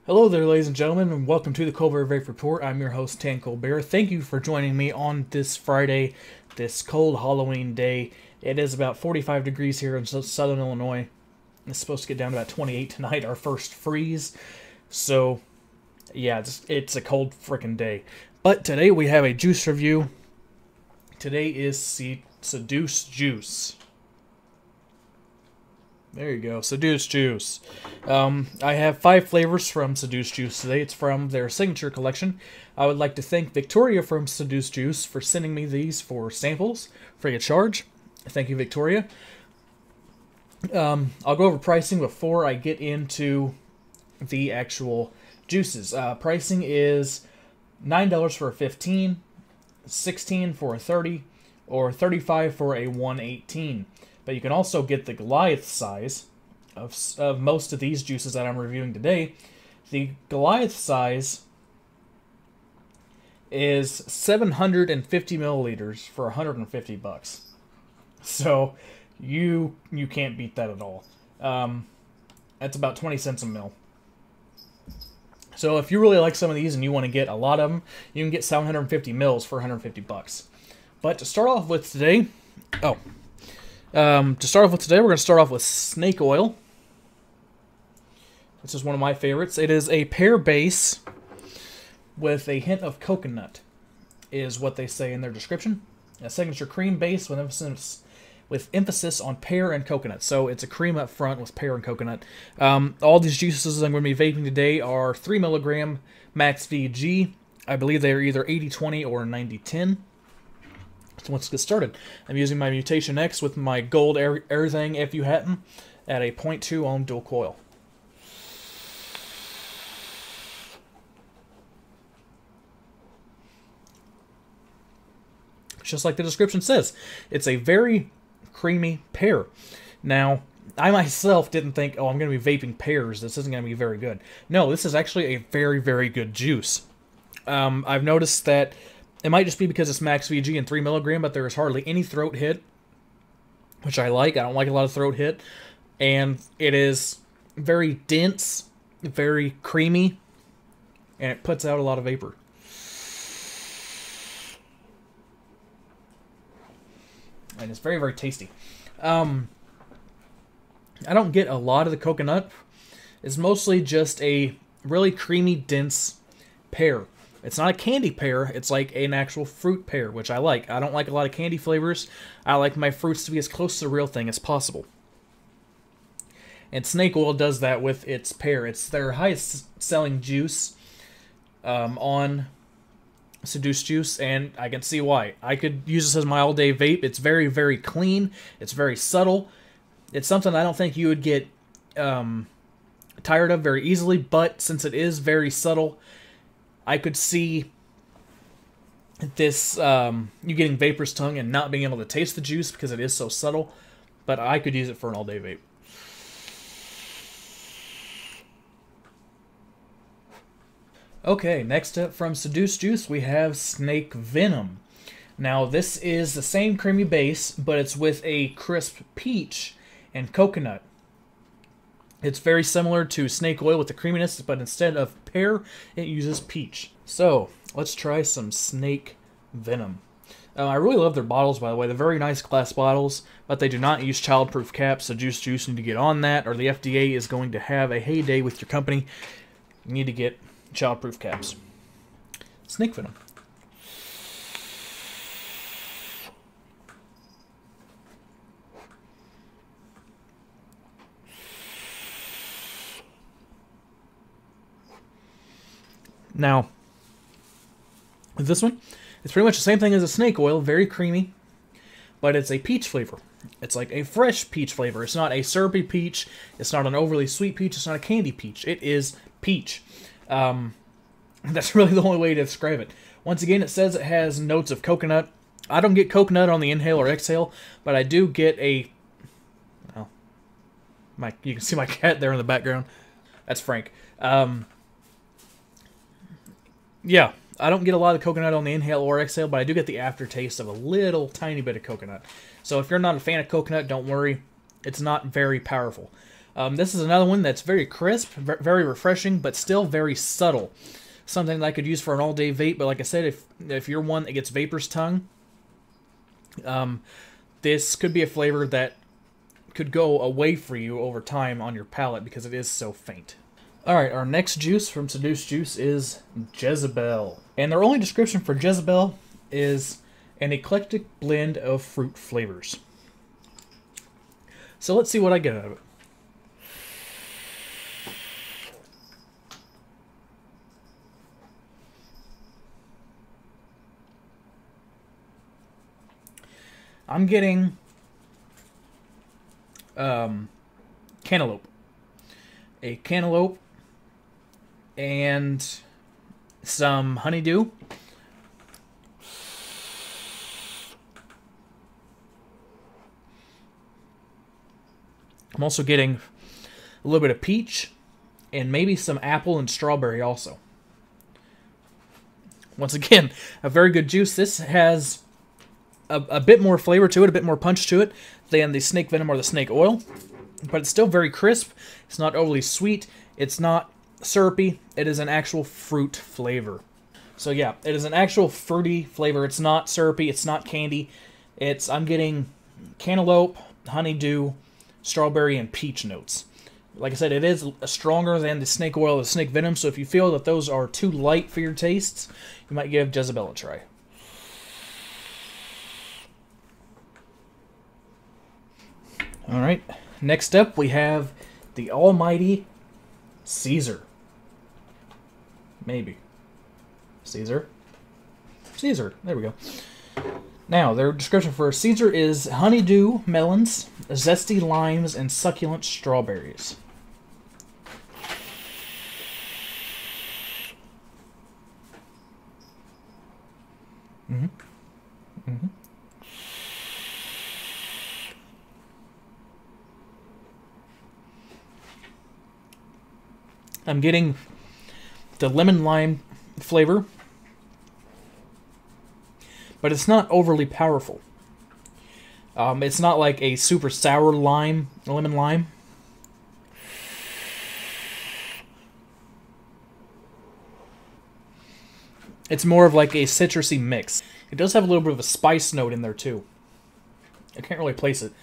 Hello there, ladies and gentlemen, and welcome to the Colbert Vape Report. I'm your host, Tan Colbert. Thank you for joining me on this Friday, this cold Halloween day. It is about 45 degrees here in southern Illinois. It's supposed to get down to about 28 tonight, our first freeze. So, yeah, it's a cold frickin' day. But today we have a juice review. Today is Seduce Juice. There you go, Seduce Juice. I have 5 flavors from Seduce Juice today. It's from their signature collection. I would like to thank Victoria from Seduce Juice for sending me these for samples, free of charge. Thank you, Victoria. I'll go over pricing before I get into the actual juices. Pricing is $9 for a 15, $16 for a 30, or $35 for a 118. But you can also get the Goliath size of most of these juices that I'm reviewing today. The Goliath size is 750 milliliters for 150 bucks. So you can't beat that at all. That's about 20 cents a mil. So if you really like some of these and you want to get a lot of them, you can get 750 mils for 150 bucks. But to start off with today, we're going to start off with snake oil. This is one of my favorites. It is a pear base with a hint of coconut, is what they say in their description. A signature cream base with emphasis on pear and coconut. So it's a cream up front with pear and coconut. All these juices I'm going to be vaping today are 3 milligram max VG. I believe they are either 80-20 or 90-10. So let's get started. I'm using my Mutation X with my gold Everything FU Hatton at a 0.2 ohm dual coil. Just like the description says, it's a very creamy pear. Now, I myself didn't think, oh, I'm going to be vaping pears. This isn't going to be very good. No, this is actually a very, very good juice. I've noticed that it might just be because it's max VG and 3 milligram, but there is hardly any throat hit, which I like. I don't like a lot of throat hit. And it is very dense, very creamy, and it puts out a lot of vapor. And it's very, very tasty. I don't get a lot of the coconut. It's mostly just a really creamy, dense pear. It's not a candy pear, it's like an actual fruit pear, which I like. I don't like a lot of candy flavors. I like my fruits to be as close to the real thing as possible. And snake oil does that with its pear. It's their highest selling juice on Seduce Juice, and I can see why. I could use this as my all-day vape. It's very, very clean. It's very subtle. It's something I don't think you would get tired of very easily, but since it is very subtle, I could see this, you getting vapor's tongue and not being able to taste the juice because it is so subtle, but I could use it for an all-day vape. Okay, next up from Seduce Juice, we have Snake Venom. Now, this is the same creamy base, but it's with a crisp peach and coconut. It's very similar to snake oil with the creaminess, but instead of pear, it uses peach. So, let's try some Snake Venom. I really love their bottles, by the way. They're very nice glass bottles, but they do not use childproof caps, so Juice need to get on that, or the FDA is going to have a heyday with your company. You need to get childproof caps. Snake Venom. Now, with this one, it's pretty much the same thing as a snake oil, very creamy, but it's a peach flavor. It's like a fresh peach flavor. It's not a syrupy peach. It's not an overly sweet peach. It's not a candy peach. It is peach. That's really the only way to describe it. Once again, it says it has notes of coconut. I don't get coconut on the inhale or exhale, but I do get a... Well, you can see my cat there in the background. That's Frank. Yeah, I don't get a lot of coconut on the inhale or exhale, but I do get the aftertaste of a little tiny bit of coconut. So if you're not a fan of coconut, don't worry. It's not very powerful. This is another one that's very crisp, very refreshing, but still very subtle. Something that I could use for an all-day vape, but like I said, if you're one that gets vapor's tongue, this could be a flavor that could go away for you over time on your palate because it is so faint. Alright, our next juice from Seduce Juice is Jezebel. And their only description for Jezebel is an eclectic blend of fruit flavors. So let's see what I get out of it. I'm getting cantaloupe. A cantaloupe and some honeydew. I'm also getting a little bit of peach and maybe some apple and strawberry also. Once again, a very good juice. This has a bit more flavor to it, a bit more punch to it than the snake venom or the snake oil. But it's still very crisp. It's not overly sweet. It's not syrupy. It is an actual fruit flavor. So yeah, it is an actual fruity flavor. It's not syrupy. It's not candy. I'm getting cantaloupe, honeydew, strawberry, and peach notes. Like I said, it is stronger than the snake oil or the snake venom. So if you feel that those are too light for your tastes, you might give Jezebel a try. Alright, next up we have the almighty Caesar. Maybe. Caesar, there we go. Now, their description for Caesar is honeydew melons, zesty limes, and succulent strawberries. I'm getting the lemon lime flavor, but it's not overly powerful. It's not like a super sour lemon lime. It's more of like a citrusy mix. It does have a little bit of a spice note in there too. I can't really place it,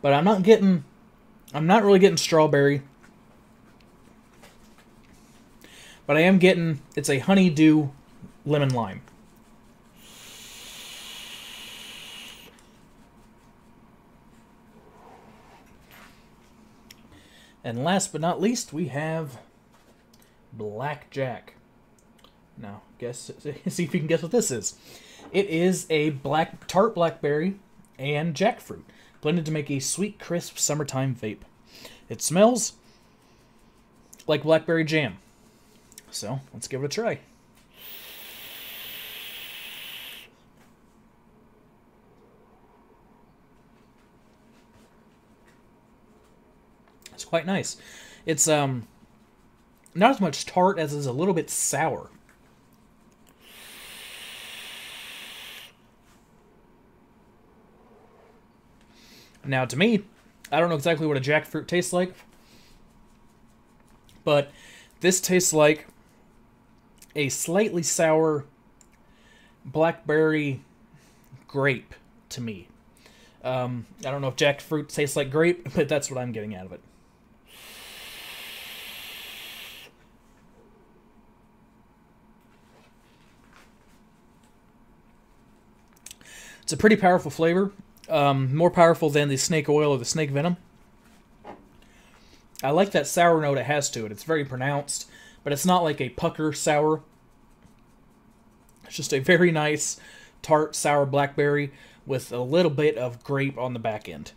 but I'm not really getting strawberry. But I am getting, it's a honeydew lemon lime. And last but not least, we have Blackjack. Now, see if you can guess what this is. It is a tart blackberry and jackfruit blended to make a sweet, crisp summertime vape. It smells like blackberry jam. So, let's give it a try. It's quite nice. It's not as much tart as is a little bit sour. Now, to me, I don't know exactly what a jackfruit tastes like, but this tastes like a slightly sour blackberry grape to me. I don't know if jackfruit tastes like grape, but that's what I'm getting out of it. It's a pretty powerful flavor, more powerful than the snake oil or the snake venom. I like that sour note it has to it. It's very pronounced, but it's not like a pucker sour. It's just a very nice tart sour blackberry with a little bit of grape on the back end.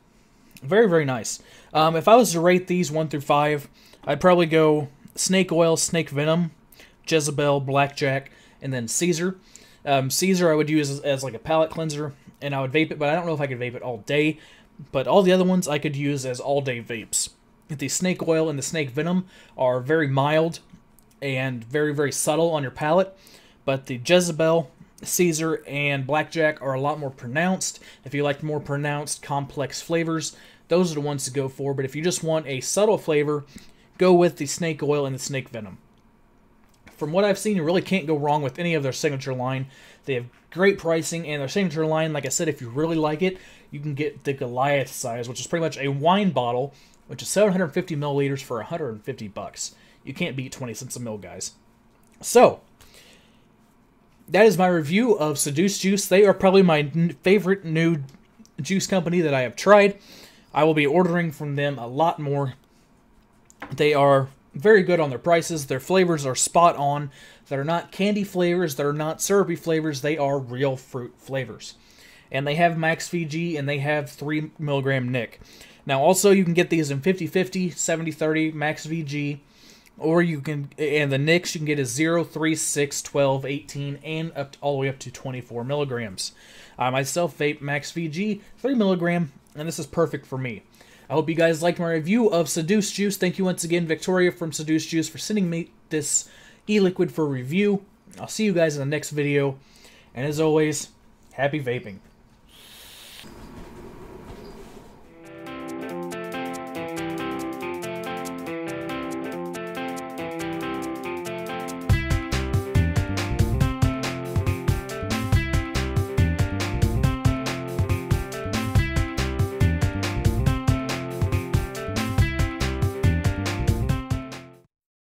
Very, very nice. If I was to rate these 1 through 5, I'd probably go snake oil, snake venom, Jezebel, Blackjack, and then Caesar. Caesar I would use as like a palate cleanser, and I would vape it, but I don't know if I could vape it all day. But all the other ones I could use as all-day vapes. The snake oil and the snake venom are very mild and very, very subtle on your palate. But the Jezebel, Caesar, and Blackjack are a lot more pronounced. If you like more pronounced, complex flavors, those are the ones to go for. But if you just want a subtle flavor, go with the snake oil and the snake venom. From what I've seen, you really can't go wrong with any of their signature line. They have great pricing, and their signature line, like I said, if you really like it, you can get the Goliath size, which is pretty much a wine bottle, which is 750 milliliters for $150. You can't beat 20 cents a mil, guys. So, that is my review of Seduce Juice. They are probably my favorite new juice company that I have tried. I will be ordering from them a lot more. They are very good on their prices. Their flavors are spot on. They're not candy flavors. They're not syrupy flavors. They are real fruit flavors. And they have Max VG, and they have 3 milligram Nic. Now, also, you can get these in 50-50, 70-30, Max VG, or you can, and the Nics you can get is 0, 3, 6, 12, 18, and all the way up to 24 milligrams. I myself vape Max VG, 3 milligram, and this is perfect for me. I hope you guys liked my review of Seduce Juice. Thank you once again, Victoria from Seduce Juice, for sending me this e-liquid for review. I'll see you guys in the next video, and as always, happy vaping.